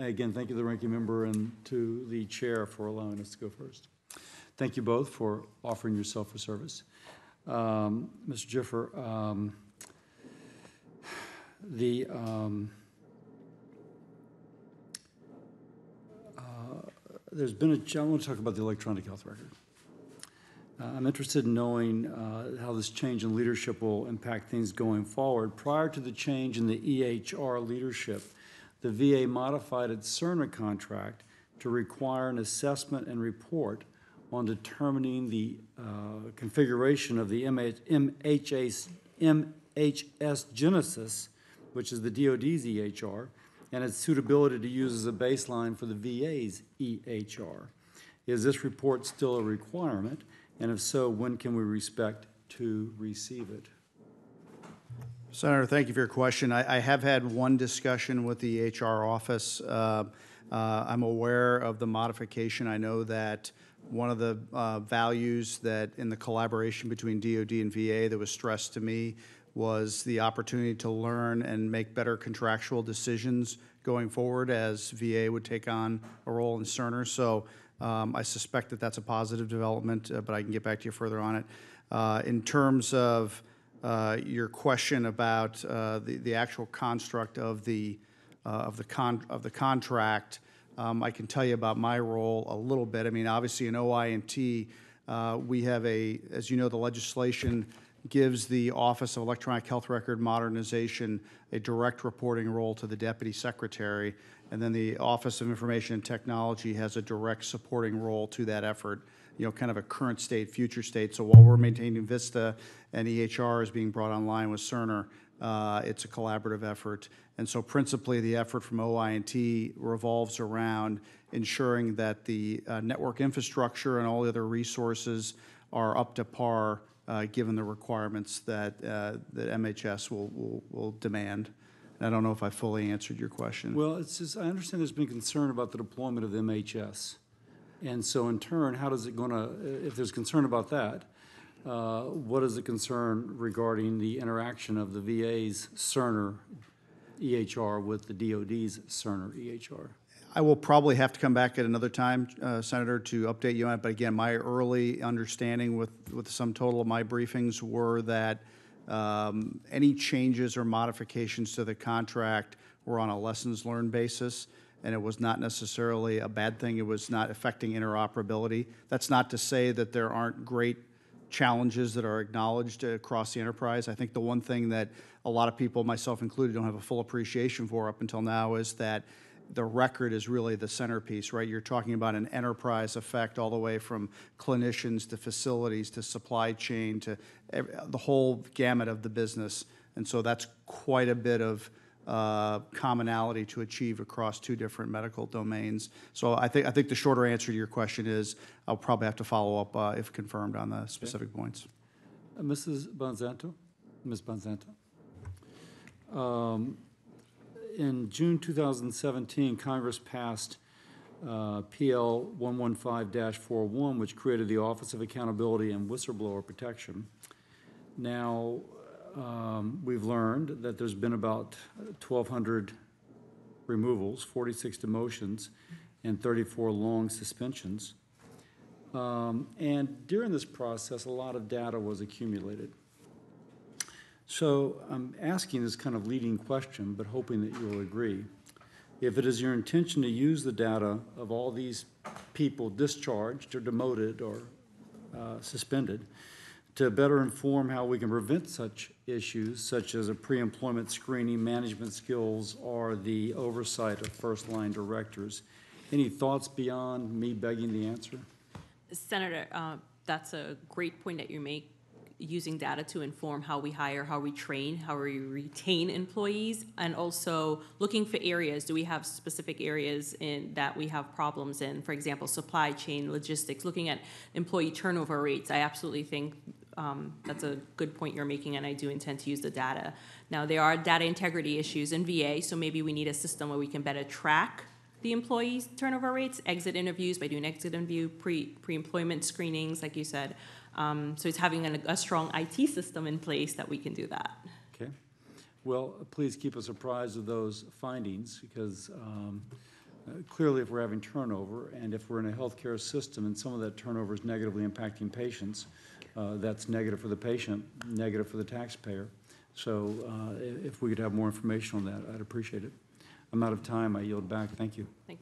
Again, thank you to the ranking member and to the chair for allowing us to go first. Thank you both for offering yourself for service. Mr. Jiffer, there's been I want to talk about the electronic health record. I'm interested in knowing how this change in leadership will impact things going forward. Prior to the change in the EHR leadership, the VA modified its Cerner contract to require an assessment and report on determining the configuration of the MHS Genesis, which is the DoD's EHR, and its suitability to use as a baseline for the VA's EHR. Is this report still a requirement? And if so, when can we expect to receive it? Senator, thank you for your question. I have had one discussion with the HR office. I'm aware of the modification. I know that one of the values that in the collaboration between DoD and VA that was stressed to me was the opportunity to learn and make better contractual decisions going forward as VA would take on a role in Cerner. So I suspect that that's a positive development, but I can get back to you further on it. In terms of your question about the actual construct of the contract, I can tell you about my role a little bit. I mean, obviously in OI&T, we have as you know, the legislation gives the Office of Electronic Health Record Modernization a direct reporting role to the Deputy Secretary, and then the Office of Information and Technology has a direct supporting role to that effort, you know, kind of a current state, future state. So while we're maintaining VISTA and EHR is being brought online with Cerner, it's a collaborative effort. And so principally the effort from OI&T revolves around ensuring that the network infrastructure and all the other resources are up to par given the requirements that MHS will demand. And I don't know if I fully answered your question. Well, it's just, I understand there's been concern about the deployment of the MHS. And so in turn, how does it going to, if there's concern about that, what is the concern regarding the interaction of the VA's Cerner EHR with the DoD's Cerner EHR? I will probably have to come back at another time, Senator, to update you on it. But again, my early understanding with the sum total of my briefings were that any changes or modifications to the contract were on a lessons learned basis, and it was not necessarily a bad thing. It was not affecting interoperability. That's not to say that there aren't great challenges that are acknowledged across the enterprise. I think the one thing that a lot of people, myself included, don't have a full appreciation for up until now is that the record is really the centerpiece, right? You're talking about an enterprise effect all the way from clinicians to facilities to supply chain to the whole gamut of the business. And so that's quite a bit of commonality to achieve across two different medical domains. So I think the shorter answer to your question is I'll probably have to follow up if confirmed on the specific points. Mrs. Bonzanto? Ms. Bonzanto? In June 2017, Congress passed PL 115-41, which created the Office of Accountability and Whistleblower Protection. Now, we've learned that there's been about 1,200 removals, 46 demotions, and 34 long suspensions. And during this process, a lot of data was accumulated. So I'm asking this kind of leading question, but hoping that you will agree. If it is your intention to use the data of all these people discharged or demoted or suspended to better inform how we can prevent such issues, such as a pre-employment screening, management skills, or the oversight of first-line directors, any thoughts beyond me begging the answer? Senator, that's a great point that you make. Using data to inform how we hire, how we train, how we retain employees, and also looking for areas. Do we have specific areas that we have problems in? For example, supply chain, logistics, looking at employee turnover rates. I absolutely think that's a good point you're making, and I do intend to use the data. Now, there are data integrity issues in VA, so maybe we need a system where we can better track the employees' turnover rates, exit interviews by doing exit interview, pre-employment screenings, like you said. So it's having a strong IT system in place that we can do that. Okay. Well, please keep us apprised of those findings because Clearly, if we're having turnover, and if we're in a healthcare system and some of that turnover is negatively impacting patients, that's negative for the patient, negative for the taxpayer. So if we could have more information on that, I'd appreciate it. I'm out of time. I yield back. Thank you. Thank you.